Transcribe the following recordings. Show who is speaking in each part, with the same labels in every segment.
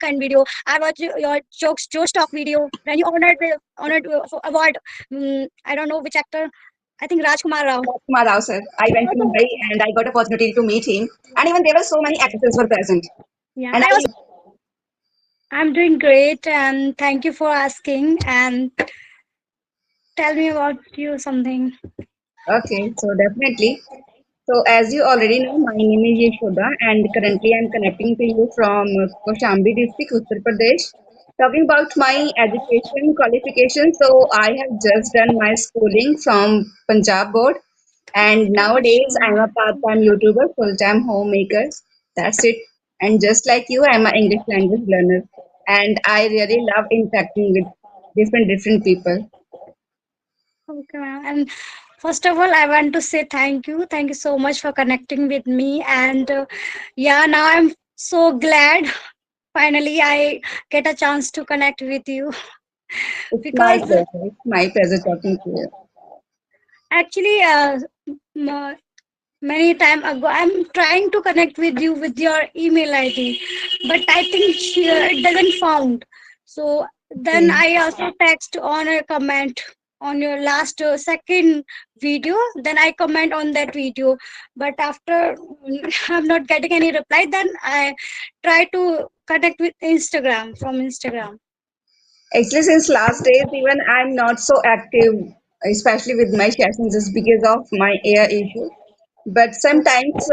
Speaker 1: kind video. I watch your jokes, Josh Talk video when you honored for award. I don't know which actor. I think Rajkumar Rao.
Speaker 2: Kumar Rao sir. I went to Mumbai and I got opportunity to meet him. And even there were so many actors were present.
Speaker 1: Yeah,
Speaker 2: And
Speaker 1: I
Speaker 2: I
Speaker 1: was. I'm doing great, and thank you for asking. And tell me about you something.
Speaker 2: okay, so definitely. So as you already know, my name is Yeshoda and currently I'm connecting to you from Kaushambi district, Uttar Pradesh. Talking about my education qualification, so I have just done my schooling from Punjab board and nowadays I'm
Speaker 1: Sure.
Speaker 2: a part-time YouTuber, full-time homemaker. That's it. And just like you, I'm an English language learner and I really love interacting with different people.
Speaker 1: Okay, ma'am. And first of all, I want to say thank you. Thank you so much for connecting with me. And yeah, now I'm so glad finally I get a chance to connect with you
Speaker 2: It's my
Speaker 1: because
Speaker 2: pleasure. It's my pleasure talking to you.
Speaker 1: actually, m- many time ago, I'm trying to connect with you with your email ID, but I think it doesn't found. So then
Speaker 2: Okay.
Speaker 1: I also text on a comment on your last second video. Then I comment on that video, but after I'm not getting any reply, then I try to connect with Instagram from Instagram.
Speaker 2: Actually, since last days, even I'm not so active, especially with my sessions, just because of my air issue. But sometimes,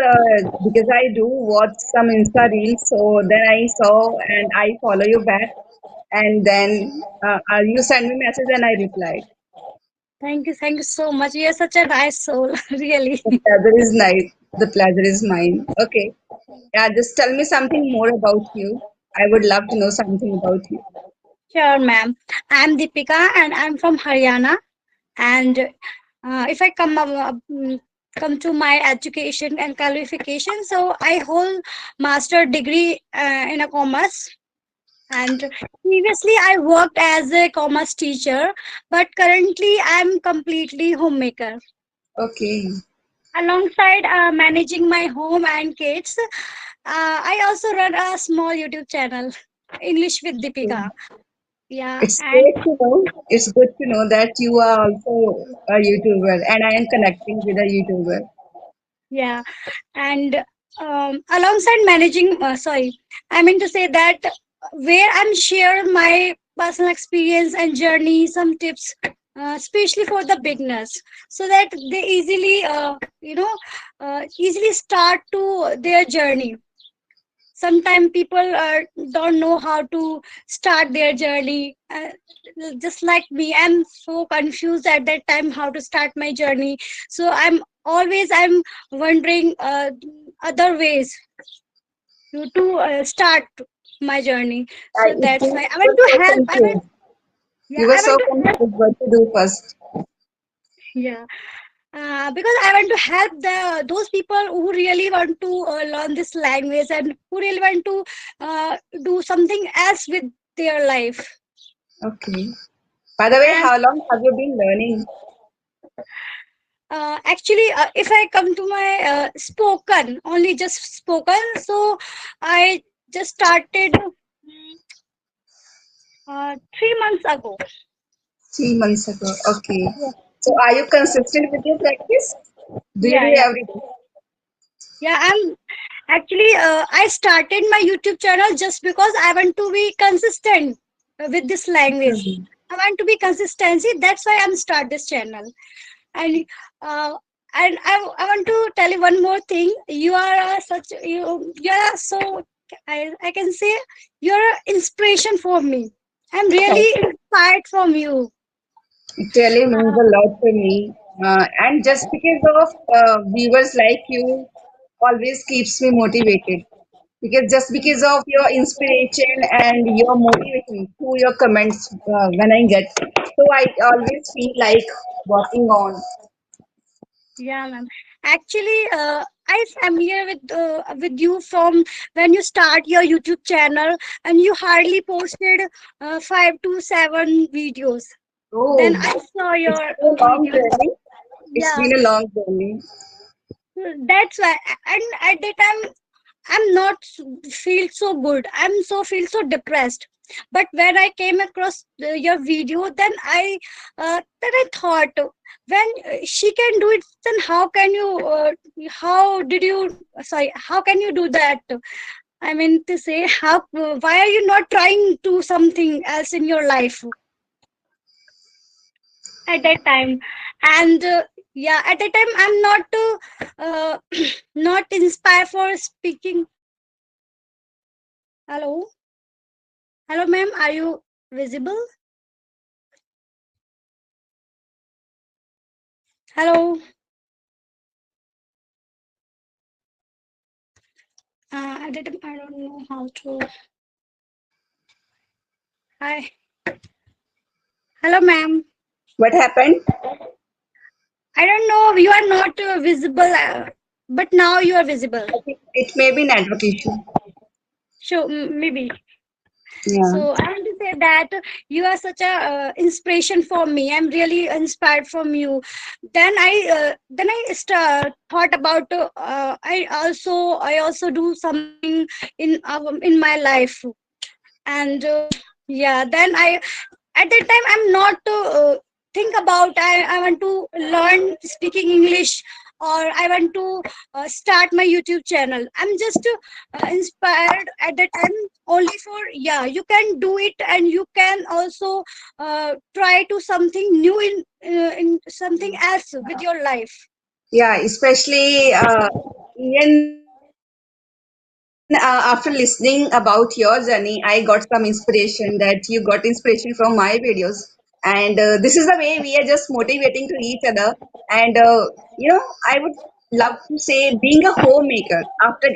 Speaker 2: because I do watch some Insta reels, so then I saw and I follow you back, and then you send me message and I replied.
Speaker 1: Thank you so much. You're such a nice soul, really.
Speaker 2: The pleasure is nice. The pleasure is mine. Okay. Yeah, just tell me something more about you. I would love to know something about you.
Speaker 1: Sure, ma'am. I'm Deepika and I'm from Haryana. And if I come to my education and qualification, so I hold master degree in a commerce. And previously, I worked as a commerce teacher, but currently, I'm completely homemaker.
Speaker 2: Okay.
Speaker 1: Alongside managing my home and kids, I also run a small YouTube channel, English with Deepika. Yeah,
Speaker 2: It's
Speaker 1: and
Speaker 2: great to know. It's good to know that you are also a YouTuber and I am connecting with a YouTuber.
Speaker 1: yeah, and alongside managing, sorry, I mean to say that where I'm share my personal experience and journey, some tips, especially for the beginners, so that they easily, easily start to their journey. Sometimes people don't know how to start their journey, just like me. I'm so confused at that time how to start my journey. So I'm wondering other ways to start my journey.
Speaker 2: I,
Speaker 1: So
Speaker 2: it
Speaker 1: that's
Speaker 2: seems
Speaker 1: why I
Speaker 2: you
Speaker 1: want
Speaker 2: were
Speaker 1: to
Speaker 2: so
Speaker 1: help.
Speaker 2: confused.
Speaker 1: Yeah,
Speaker 2: You were
Speaker 1: I
Speaker 2: so
Speaker 1: want to help.
Speaker 2: confused what to do first.
Speaker 1: Yeah, because I want to help those people who really want to learn this language and who really want to do something else with their life.
Speaker 2: Okay. By the way,
Speaker 1: And
Speaker 2: how long have you been learning?
Speaker 1: actually, if I come to my spoken, only just spoken, so I just started 3 months ago.
Speaker 2: 3 months ago. Okay. So are you consistent with your practice? Do you
Speaker 1: Yeah,
Speaker 2: do
Speaker 1: yeah,
Speaker 2: every day?
Speaker 1: yeah. I started my YouTube channel just because I want to be consistent with this language.
Speaker 2: Mhm.
Speaker 1: I want to be consistency. That's why I'm start this channel. And uh, I want to tell you one more thing. You are you are so I can say you're an inspiration for me. I'm really inspired from you.
Speaker 2: It really means
Speaker 1: Uh,
Speaker 2: a lot to me. And just because of viewers like you always keeps me motivated. Because just because of your inspiration and your motivation through your comments when I get, so I always feel like working on.
Speaker 1: yeah, ma'am. Actually, I'm familiar with you from when you start your YouTube channel and you hardly posted 5 to 7 videos. Then
Speaker 2: Oh,
Speaker 1: I saw
Speaker 2: it's
Speaker 1: your
Speaker 2: been a long
Speaker 1: videos.
Speaker 2: journey. It's
Speaker 1: Yeah,
Speaker 2: been a long journey.
Speaker 1: that's why. And at that time, I'm not feel so good. I'm so feel so depressed. But when I came across your video, then I thought, when she can do it, then how can you? How did you? Sorry, how can you do that? I mean to say, how? Why are you not trying to something else in your life at that time? And yeah, at that time I'm not not inspired for speaking. Hello, hello, ma'am. Are you visible? Hello. I don't know how to. Hi. Hello, ma'am.
Speaker 2: What happened?
Speaker 1: I don't know. You are not visible, but now you are visible.
Speaker 2: I think it may be network issue.
Speaker 1: So maybe.
Speaker 2: Yeah.
Speaker 1: So I want to say that you are such a inspiration for me. I'm really inspired from you. Thought about I also do something in my life, and yeah. Then I at that time I'm not think about I want to learn speaking English, or I want to start my YouTube channel. I'm just inspired at that time only for, yeah, you can do it, and you can also try to something new in something else with your life.
Speaker 2: Yeah, especially even after listening about your journey, I got some inspiration that you got inspiration from my videos. And this is the way we are just motivating to each other. And I would love to say, being a homemaker after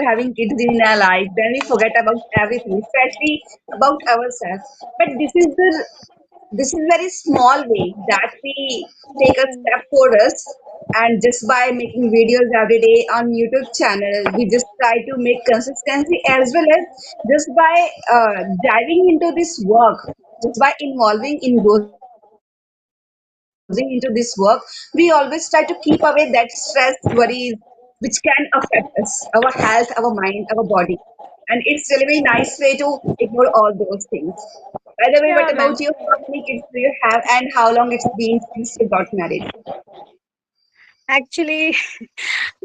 Speaker 2: having kids in our life, then we forget about everything, especially about ourselves. But this is very small way that we take a step for us, and just by making videos every day on YouTube channel, we just try to make consistency, as well as just by diving into this work, just by involving engrossing into this work, we always try to keep away that stress, worries, which can affect us, our health, our mind, our body. And it's really very nice way to ignore all those things. By the way, what about you? How
Speaker 1: Sure,
Speaker 2: many kids
Speaker 1: ma'am.
Speaker 2: do you have, and how long it's been since you got married?
Speaker 1: Actually,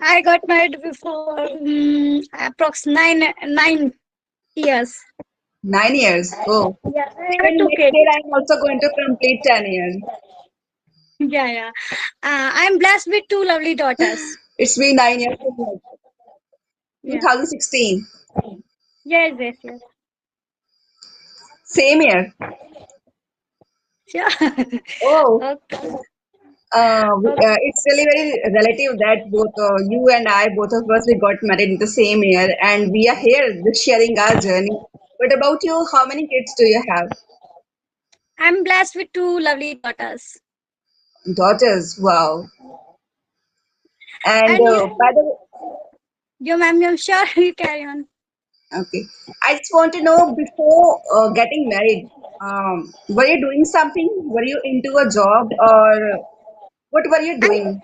Speaker 1: I got married before approx 9 years.
Speaker 2: 9 years. Oh,
Speaker 1: Yeah, I have
Speaker 2: even
Speaker 1: two
Speaker 2: next
Speaker 1: kids.
Speaker 2: year I'm also going to complete 10 years.
Speaker 1: Yeah, yeah. I'm blessed with two lovely daughters.
Speaker 2: It's been 9 years since
Speaker 1: Yeah.
Speaker 2: 2016.
Speaker 1: Yes, yes, yes.
Speaker 2: Same year.
Speaker 1: Yeah.
Speaker 2: Oh,
Speaker 1: Okay. Okay.
Speaker 2: it's really very relative that both you and I, both of us, we got married in the same year, and we are here just sharing our journey. What about you? How many kids do you have?
Speaker 1: I'm blessed with two lovely daughters.
Speaker 2: Daughters. Wow. And
Speaker 1: And
Speaker 2: by the way,
Speaker 1: you, ma'am, I'm sure you carry on.
Speaker 2: okay, I just want to know, before getting married, were you doing something? Were you into a job, or what were you
Speaker 1: I'm
Speaker 2: doing?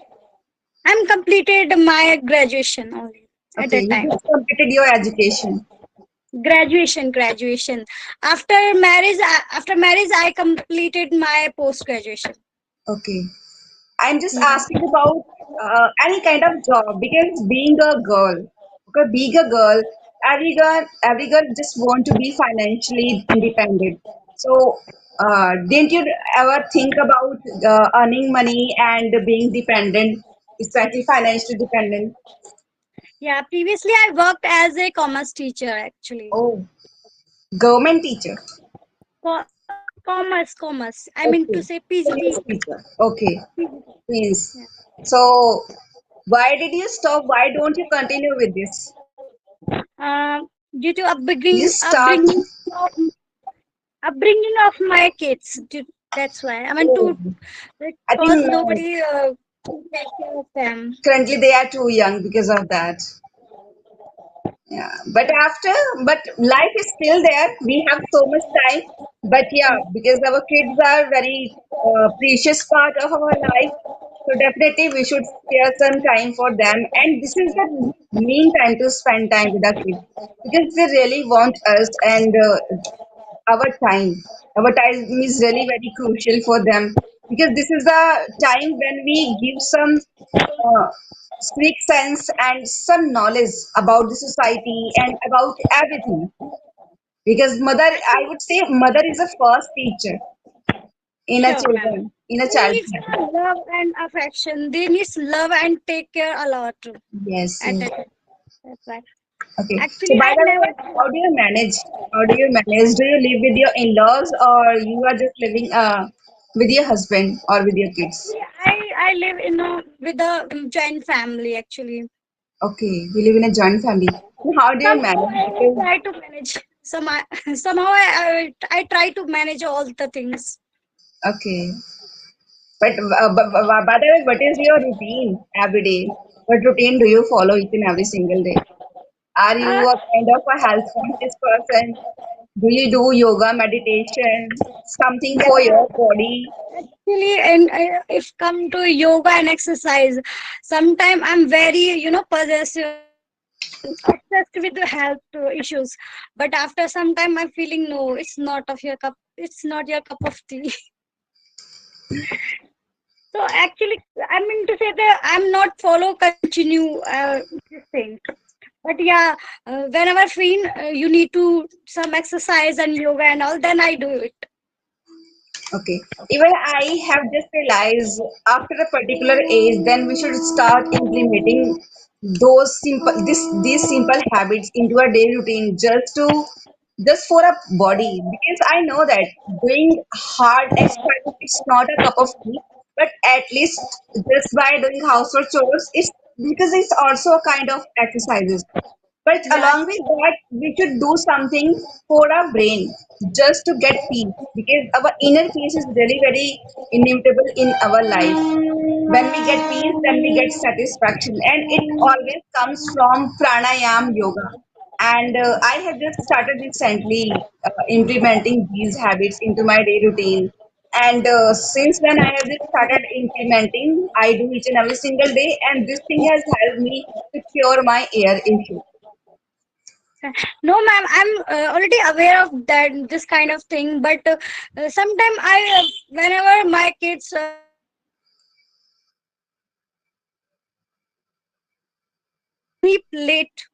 Speaker 1: I'm completed my graduation only at
Speaker 2: Okay,
Speaker 1: that
Speaker 2: you
Speaker 1: time.
Speaker 2: just completed your education.
Speaker 1: Graduation. After marriage, I completed my post graduation.
Speaker 2: Okay. I'm just
Speaker 1: Yeah.
Speaker 2: asking about any kind of job, because being a girl, okay, being a girl, every girl just want to be financially independent. So, didn't you ever think about earning money and being dependent, especially financially dependent?
Speaker 1: Yeah. Previously, I worked as a commerce teacher actually.
Speaker 2: Oh, government teacher.
Speaker 1: Commerce. I mean to
Speaker 2: Okay,
Speaker 1: say
Speaker 2: English
Speaker 1: PGT.
Speaker 2: teacher. Okay, means.
Speaker 1: Yeah.
Speaker 2: So, why did you stop? Why don't you continue with this?
Speaker 1: Due to
Speaker 2: You start.
Speaker 1: upbringing of my kids. That's why I mean
Speaker 2: Oh,
Speaker 1: to,
Speaker 2: I think
Speaker 1: because
Speaker 2: no.
Speaker 1: nobody take care of them.
Speaker 2: Currently, they are too young because of that. Yeah, but life is still there. We have so much time. But yeah, because our kids are very precious part of our life. So definitely we should spare some time for them, and this is the main time to spend time with our kids because they really want us, and our time. Our time is really very crucial for them because this is the time when we give some uh, strict sense and some knowledge about the society and about everything. Because mother, I would say, mother is the first teacher in a
Speaker 1: Sure, ma'am.
Speaker 2: children, in a
Speaker 1: They
Speaker 2: child's
Speaker 1: need
Speaker 2: life.
Speaker 1: love and affection. They need love and take care a lot
Speaker 2: Yes,
Speaker 1: at
Speaker 2: yes.
Speaker 1: that time. That's right.
Speaker 2: Okay. So
Speaker 1: Actually,
Speaker 2: by
Speaker 1: I
Speaker 2: the way,
Speaker 1: never.
Speaker 2: how do you manage? How do you manage? Do you live with your in-laws or you are just living with your husband or with your kids?
Speaker 1: Actually, I live in a with a joint family. Actually,
Speaker 2: Okay, we live in a joint family. So how do you
Speaker 1: somehow
Speaker 2: manage?
Speaker 1: I
Speaker 2: Because
Speaker 1: try to manage. Somehow I try to manage all the things.
Speaker 2: okay, but by the way, what is your routine every day? What routine do you follow each and every single day? Are you
Speaker 1: Uh,
Speaker 2: a kind of a health conscious person? Do you do yoga, meditation, something for your body?
Speaker 1: Actually, and if come to yoga and exercise, sometimes I'm very possessive obsessed with the health issues. But after some time, I'm feeling no, it's not of your cup. It's not your cup of tea. So actually, I mean to say that I'm not follow continue this thing. But yeah, whenever free, you need to some exercise and yoga and all. Then I do it.
Speaker 2: Okay. Even I have just realized after a particular age, then we should start implementing these simple habits into our daily routine just for a body because I know that doing hard exercise it's not a cup of tea, but at least just by doing household chores, it's because it's also a kind of exercises. But
Speaker 1: Yeah.
Speaker 2: along with that, we should do something for our brain just to get peace because our inner peace is really very inimitable in our life. When we get peace, then we get satisfaction, and it always comes from pranayam yoga. And I have just started recently implementing these habits into my day routine. And since when I have just started implementing, I do each and every single day, and this thing has helped me to cure my ear issue.
Speaker 1: No, ma'am, I'm already aware of that this kind of thing. But sometimes whenever my kids sleep late,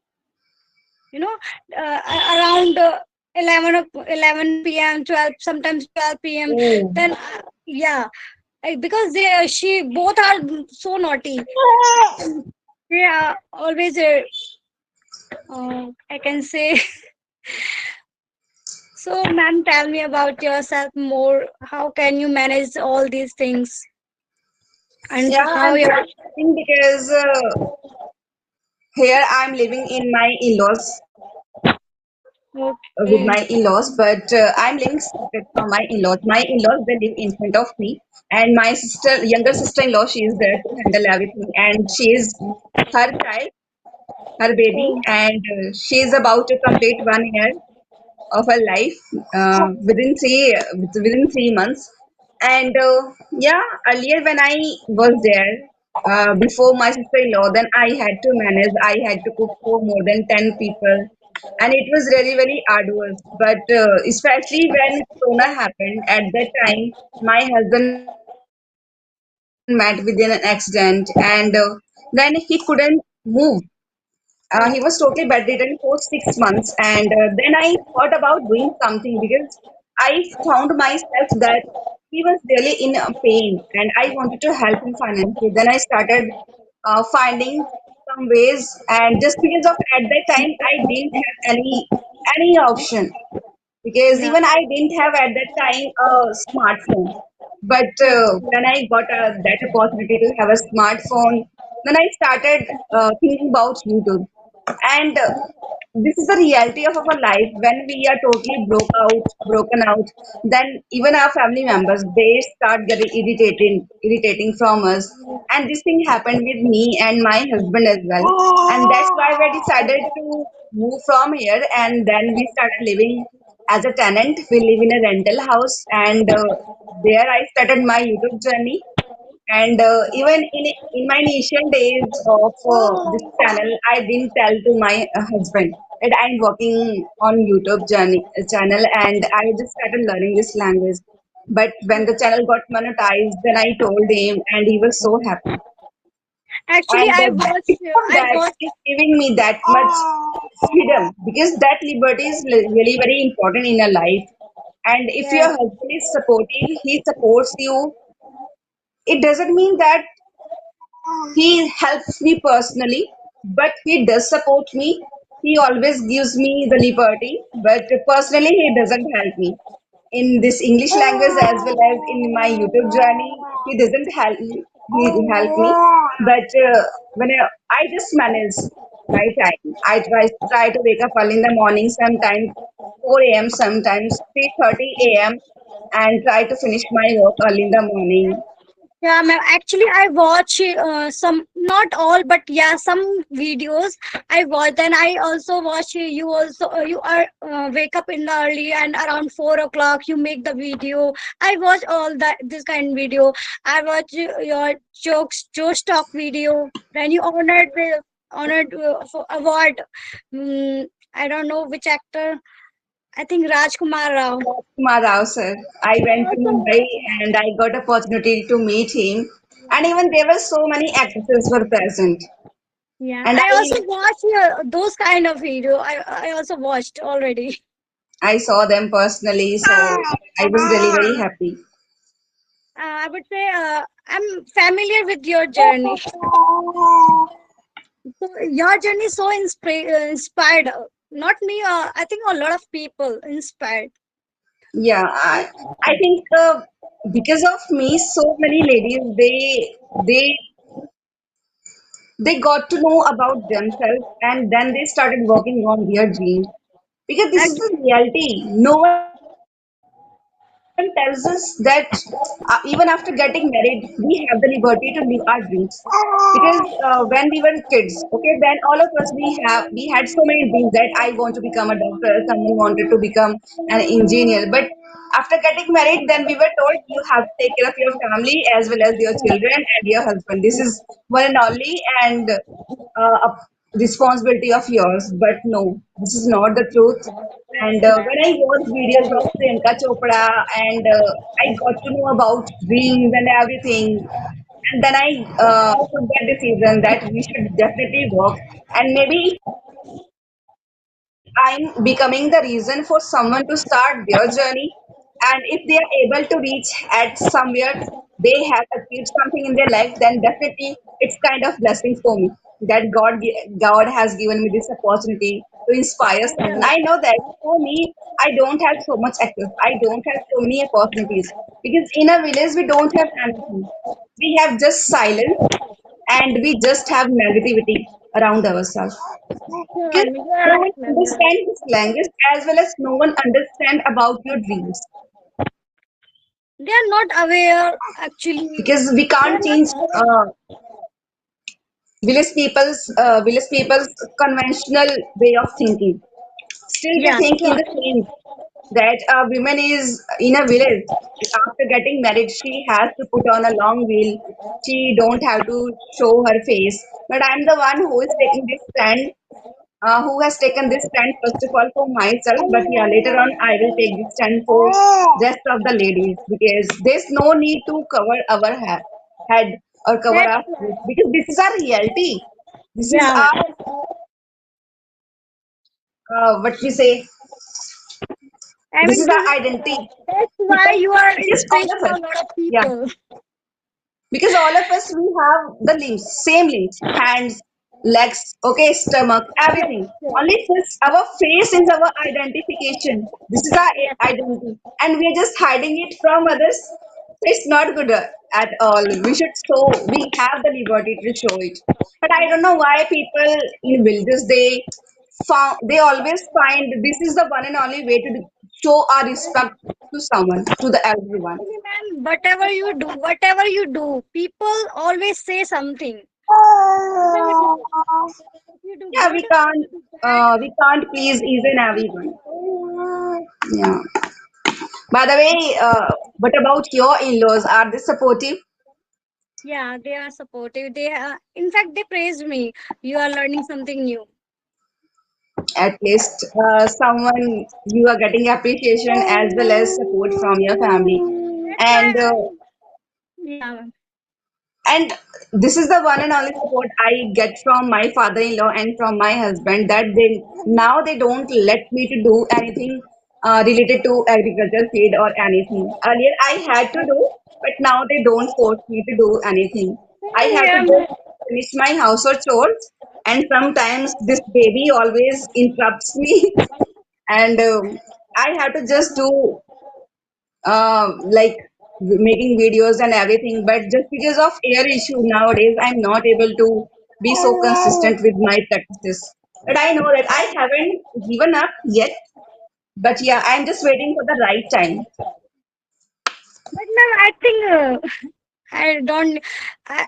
Speaker 1: you know, around 11 p.m., 12, sometimes 12 p.m.
Speaker 2: Oh,
Speaker 1: Then yeah, because she both are so naughty. They are always I can say. So, ma'am, tell me about yourself more. How can you manage all these things and
Speaker 2: yeah,
Speaker 1: how you
Speaker 2: that's the thing because here I'm living in my in-laws with
Speaker 1: okay?
Speaker 2: my in-laws, but I'm living separate from my in-laws. My in-laws they live in front of me, and my sister, younger sister-in-law, she is there to handle everything, and she is her child, her baby,
Speaker 1: Oh,
Speaker 2: and she is about to complete 1 year of her life within 3 months. And yeah, earlier when I was there, before my sister-in-law, then I had to manage. I had to cook for more than 10 people, and it was really very arduous. But especially when Corona happened, at that time, my husband met with an accident, and then he couldn't move. He was totally
Speaker 1: oh,
Speaker 2: bedridden for 6 months, and then I thought about doing something because I found myself that he was really in a pain, and I wanted to help him financially. Then I started finding some ways, and just because of at that time I didn't have any option because
Speaker 1: yeah.
Speaker 2: even I didn't have at that time a smartphone. But
Speaker 1: Okay.
Speaker 2: when I got that opportunity to have a smartphone, then I started thinking about YouTube. And this is the reality of our life when we are totally broken out. Then even our family members they start getting irritating from us. And this thing happened with me and my husband as well. And that's why we decided to move from here. And then we started living as a tenant. We live in a rental house, and there I started my YouTube journey. And even in my initial days of this channel, I didn't tell to my husband that I'm working on YouTube channel, and I just started learning this language. But when the channel got monetized, then I told him, and he was so happy.
Speaker 1: Actually,
Speaker 2: And
Speaker 1: I watched.
Speaker 2: because of
Speaker 1: I
Speaker 2: that,
Speaker 1: watched.
Speaker 2: he's giving me that much freedom, because that liberty is really very important in a life. And if your
Speaker 1: Yes.
Speaker 2: husband is supportive, he supports you. It doesn't mean that he helps me personally, but he does support me. He always gives me the liberty, but personally, he doesn't help me. In this English language as well as in my YouTube journey, he doesn't help me. He help me, but when I just manage my time. I try to wake up early in the morning, sometimes 4 a.m., sometimes 3:30 a.m., and try to finish my work early in the morning.
Speaker 1: Yeah, ma'am. Actually, I watch some, not all, but yeah, some videos I watch. Then I also watch you. Also, you are wake up in the early and around 4 o'clock. You make the video. I watch all that this kind of video. I watch your jokes talk video. Then you honored for award. I don't know which actor. I think Rajkumar Rao.
Speaker 2: Kumar Rao, sir. I went to
Speaker 1: Also,
Speaker 2: Mumbai and I got opportunity to meet him. And even there were so many actresses were present.
Speaker 1: yeah,
Speaker 2: And
Speaker 1: I also watch those kind of video. I also watched already.
Speaker 2: I saw them personally, so I was really very happy.
Speaker 1: I would say I'm familiar with your journey. So your journey is so inspired. Not me. I think a lot of people inspired.
Speaker 2: Yeah, I think because of me, so many ladies they got to know about themselves, and then they started working on their dreams. Because this is the
Speaker 1: Actually,
Speaker 2: reality. No one tells us that even after getting married, we have the liberty to live our dreams. Because when we were kids, okay, then all of us we had so many dreams that I want to become a doctor, someone wanted to become an engineer. But after getting married, then we were told you have to take care of your family as well as your children and your husband. This is one and only, and a responsibility of yours. But no, this is not the truth. And when I watched videos of Priyanka Chopra, and I got to know about dreams and everything, and then I took that decision that we should definitely work. And maybe if I'm becoming the reason for someone to start their journey, and if they are able to reach at somewhere, they have achieved something in their life, then definitely it's kind of blessing for me that God has given me this opportunity to inspire someone. I know that for me, I don't have so much access. I don't have so many opportunities, because in a village we don't have anything. We have just silence, and we just have negativity around ourselves.
Speaker 1: sure,
Speaker 2: Because
Speaker 1: you are
Speaker 2: no
Speaker 1: right,
Speaker 2: one
Speaker 1: ma'am. You're right.
Speaker 2: understands this language, as well as no one understand about your dreams.
Speaker 1: They are not aware. Actually,
Speaker 2: Because we
Speaker 1: they are
Speaker 2: can't
Speaker 1: not
Speaker 2: change
Speaker 1: aware.
Speaker 2: village people's conventional way of thinking. Still, they
Speaker 1: Yeah,
Speaker 2: think in
Speaker 1: sure.
Speaker 2: the same that a woman is in a village. After getting married, she has to put on a long veil. She don't have to show her face. But I'm the one who is taking this stand, who has taken this stand first of all for myself. But yeah, later on I will take this stand for rest of the ladies, because there's no need to cover our head or cover
Speaker 1: That's
Speaker 2: our face, because this is our reality. This is
Speaker 1: yeah, ma'am.
Speaker 2: our what we say.
Speaker 1: I
Speaker 2: This
Speaker 1: mean,
Speaker 2: is
Speaker 1: this
Speaker 2: our
Speaker 1: is
Speaker 2: identity.
Speaker 1: that's why
Speaker 2: Because
Speaker 1: you are
Speaker 2: because all of
Speaker 1: inspirational
Speaker 2: us,
Speaker 1: a lot of
Speaker 2: yeah,
Speaker 1: people.
Speaker 2: because all of us we have the limbs, same limbs, hands, legs, okay, stomach,
Speaker 1: Yes,
Speaker 2: everything.
Speaker 1: yes,
Speaker 2: Only this our face is our identification. This is our
Speaker 1: yes.
Speaker 2: identity, and we are just hiding it from others. So it's not good at all. We should show. We have the liberty to show it. But I don't know why people in villages they always find this is the one and only way to show our respect to someone, to the everyone.
Speaker 1: Actually, ma'am, whatever you do, people always say something. Whatever you do, if you do
Speaker 2: Yeah,
Speaker 1: good, if you do bad,
Speaker 2: we can't please each and everyone. Yeah. By the way, what about your in-laws? Are they supportive?
Speaker 1: Yeah, they are supportive. They in fact they praised me. You are learning something new.
Speaker 2: At least someone you are getting appreciation as well as support from your family.
Speaker 1: That's why
Speaker 2: And
Speaker 1: yeah.
Speaker 2: And this is the one and only support I get from my father-in-law and from my husband that they don't let me to do anything related to agriculture, trade or anything. Earlier I had to do, but now they don't force me to do anything. I have to
Speaker 1: Yeah.
Speaker 2: just finish my household chores, and sometimes this baby always interrupts me, and I have to just do like making videos and everything, but just because of air issue nowadays, I'm not able to be so consistent with my practices. But I know that I haven't given up yet. But yeah, I'm just waiting for the right time.
Speaker 1: But ma'am, I think I don't.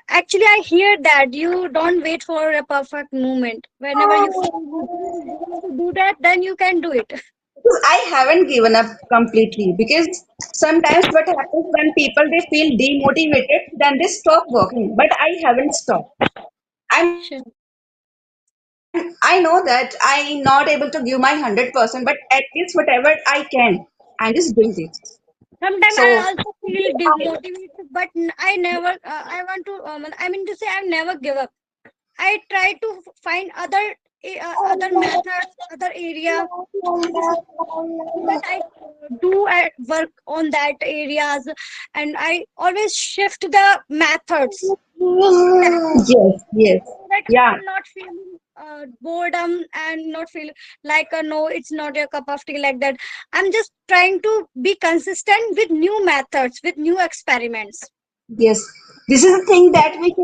Speaker 1: Actually, I hear that you don't wait for a perfect moment. Whenever you feel you want to do that, then you can do it.
Speaker 2: Because I haven't given up completely. Because sometimes what happens when people they feel demotivated, then they stop working. But I haven't stopped.
Speaker 1: Sure.
Speaker 2: I know that I'm not able to give my 100%, but at least whatever I can, I'm just doing this.
Speaker 1: Sometimes I
Speaker 2: So,
Speaker 1: also feel demotivated, but I never. I want to. I mean to say, I never give up. I try to find other methods, other area so that I do work on that areas, and I always shift the methods so that
Speaker 2: yes, yes,
Speaker 1: I'm
Speaker 2: yeah,
Speaker 1: not feeling boredom and not feel like no, it's not a cup of tea like that. I'm just trying to be consistent with new methods, with new experiments.
Speaker 2: yes. This is a thing that we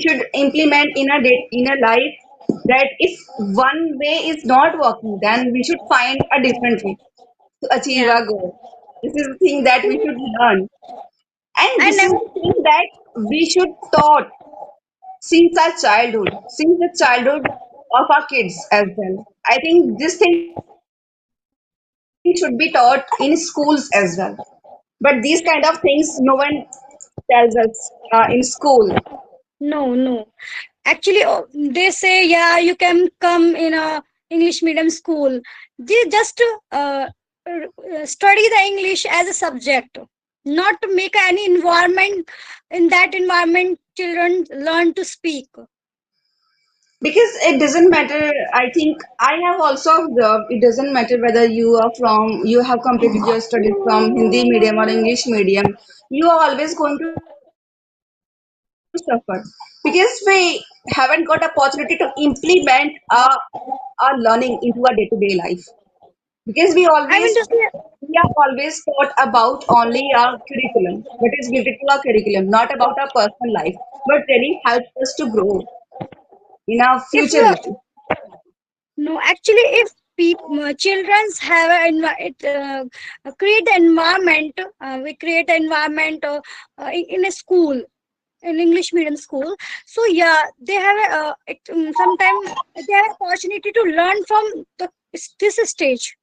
Speaker 2: should implement in in a life. That if one way is not working, then we should find a different way to achieve
Speaker 1: Yeah,
Speaker 2: our goal. This is the thing that we should learn, and
Speaker 1: I
Speaker 2: this is
Speaker 1: never.
Speaker 2: the thing that we should taught since the childhood of our kids as well. I think this thing should be taught in schools as well. But these kind of things no one tells us in school.
Speaker 1: No, no. Actually, they say, yeah, you can come in a English medium school. They just study the English as a subject, not to make any environment. In that environment, children learn to speak.
Speaker 2: Because it doesn't matter, I think I have also observed it doesn't matter whether you have completed your studies from Hindi medium or English medium, you are always going to suffer because we haven't got opportunity to implement our learning into our day-to-day life. Because
Speaker 1: I mean to say,
Speaker 2: we are always taught about only our curriculum, what is related to our curriculum, not about our personal life, but really helps us to grow in our
Speaker 1: if
Speaker 2: future life.
Speaker 1: no, actually, if childrens have create the environment, we create the environment in a school, in English medium school. So yeah, they have sometimes they have opportunity to learn from this stage,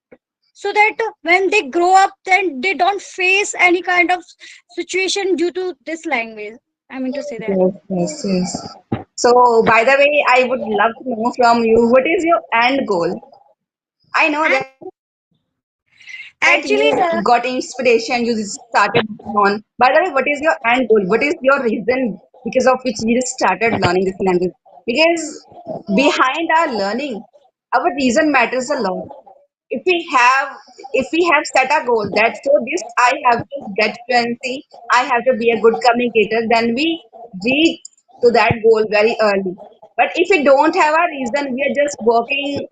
Speaker 1: so that when they grow up, then they don't face any kind of situation due to this language. I mean to say that.
Speaker 2: Yes, yes, yes. So, by the way, I would love to know from you what is your end goal? I know
Speaker 1: And
Speaker 2: that you got inspiration, you
Speaker 1: actually,
Speaker 2: just started on. By the way, what is your end goal? What is your reason because of which you just started learning this language? Because behind our learning, our reason matters a lot. If we have if we have set a goal that for this I have to get fluency, I have to be a good communicator, then we reach to that goal very early. But if we don't have a reason, we are just working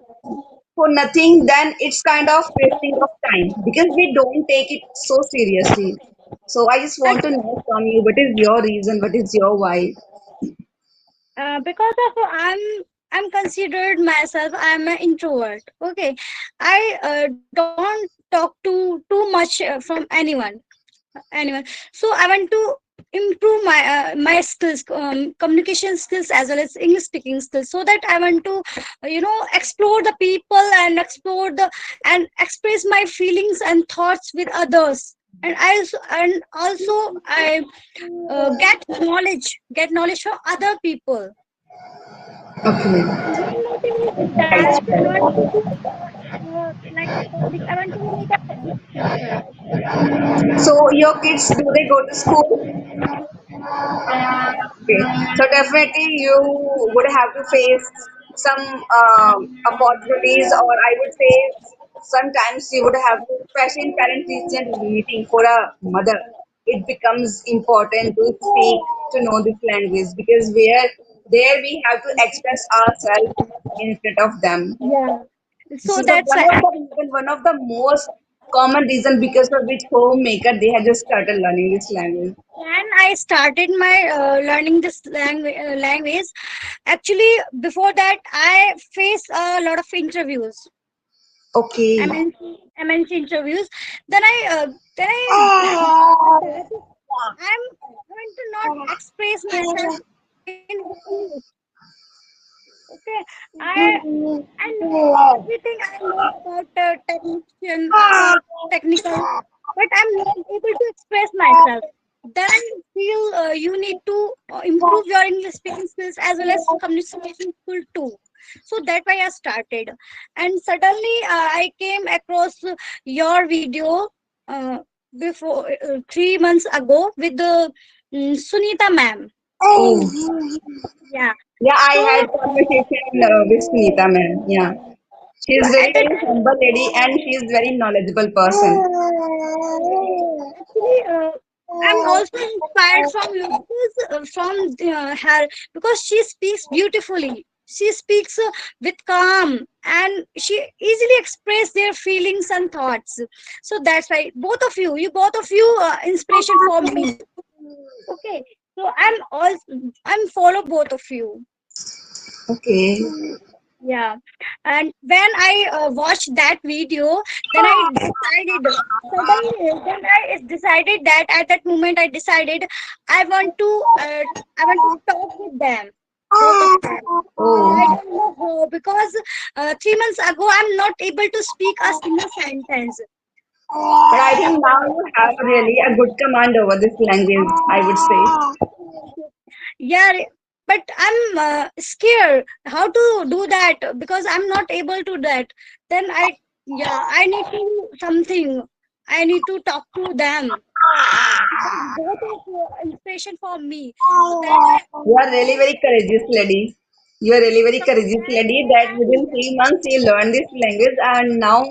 Speaker 2: for nothing, then it's kind of wasting of time because we don't take it so seriously. So I just want to know from you what is your reason, what is your why?
Speaker 1: because of I'm considered myself, I'm an introvert. Okay, I don't talk to too much from anyone. So I want to improve my skills, communication skills as well as English speaking skills, so that I want to explore the people and explore the and express my feelings and thoughts with others. And also I get knowledge from other people.
Speaker 2: Okay.
Speaker 1: My motive is
Speaker 2: Right.
Speaker 1: that I
Speaker 2: Right.
Speaker 1: want to be I want to make a public speaker.
Speaker 2: So your kids, do they go to school?
Speaker 1: Yeah.
Speaker 2: Okay. So definitely you would have to face some opportunities, or I would say sometimes you would have to, especially in parent teacher meeting for a mother, it becomes important to speak, to know this language, because where there we have to express ourselves in front of them.
Speaker 1: Yeah.
Speaker 2: This
Speaker 1: So
Speaker 2: is the
Speaker 1: that's
Speaker 2: one
Speaker 1: why
Speaker 2: of the reason, one of the most common reason because of which homemaker they have just started learning this language.
Speaker 1: I started my learning this language. Actually, before that, I faced a lot of interviews.
Speaker 2: Okay.
Speaker 1: MNC interviews. Then I realized that I'm going to not express myself in English. Okay, I know everything I know about technician, about technical, but I'm not able to express myself. Then I feel you need to improve your English speaking skills as well as communication skill too. So that why I started, and suddenly I came across your video uh, before 3 months ago with the Sunita ma'am.
Speaker 2: Oh.
Speaker 1: Yeah.
Speaker 2: Yeah, I
Speaker 1: So
Speaker 2: had conversation with Sunita ma'am. Yeah. She
Speaker 1: so
Speaker 2: is very,
Speaker 1: at that
Speaker 2: very humble lady and she is very knowledgeable person.
Speaker 1: actually, I'm also inspired from you because her because she speaks beautifully. She speaks with calm and she easily express their feelings and thoughts. So that's why you both of you, inspiration for me. Okay, so I'm follow both of you.
Speaker 2: Okay.
Speaker 1: Yeah, and when I watched that video, then I decided suddenly. Then I decided that at that moment I decided I want to I want to talk with them, both of them. I
Speaker 2: Oh.
Speaker 1: don't know how because 3 months ago I'm not able to speak a single sentence.
Speaker 2: But I think now you have really a good command over this language, I would say.
Speaker 1: Yeah, but I'm scared how to do that because I'm not able to that. Then I need to something. I need to talk to them because both is inspiration for me. So that I
Speaker 2: You are really very courageous lady. You are really very courageous lady that within 3 months you learned this language and now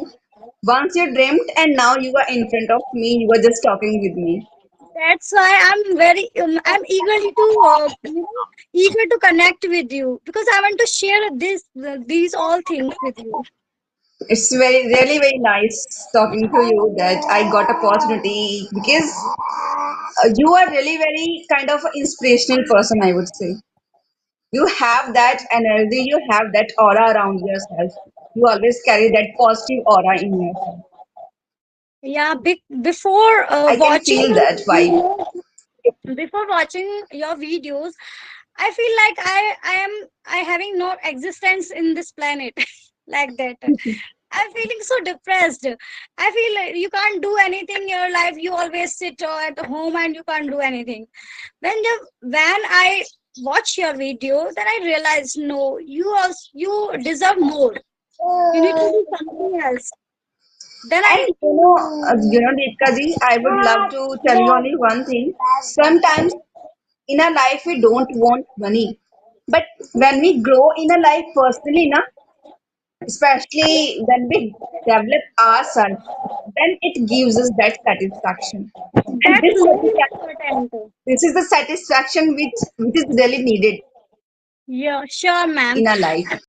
Speaker 2: once you dreamt and now you are in front of me, you are just talking with me.
Speaker 1: that's why I'm eagerly to eager to connect with you because I want to share these all things with you.
Speaker 2: It's very really very nice talking to you that I got opportunity because you are really very kind of inspirational person, I would say. You have that energy, you have that aura around yourself. You always carry that positive aura in yourself.
Speaker 1: Yeah, before
Speaker 2: I can feel that vibe.
Speaker 1: your videos, I feel like I am I having no existence in this planet like that. I'm feeling so depressed. I feel like you can't do anything in your life. You always sit at home and you can't do anything. When I watch your video, then I realize no, you deserve more. You need to do something else. Then I
Speaker 2: And Deepika ji, I would love to tell you only one thing. Sometimes in our life we don't want money, but when we grow in a life personally, na, especially when we develop ourselves, then it gives us that satisfaction. And
Speaker 1: that's very important.
Speaker 2: this is the satisfaction which is really needed
Speaker 1: Yeah, sure, ma'am.
Speaker 2: in our life.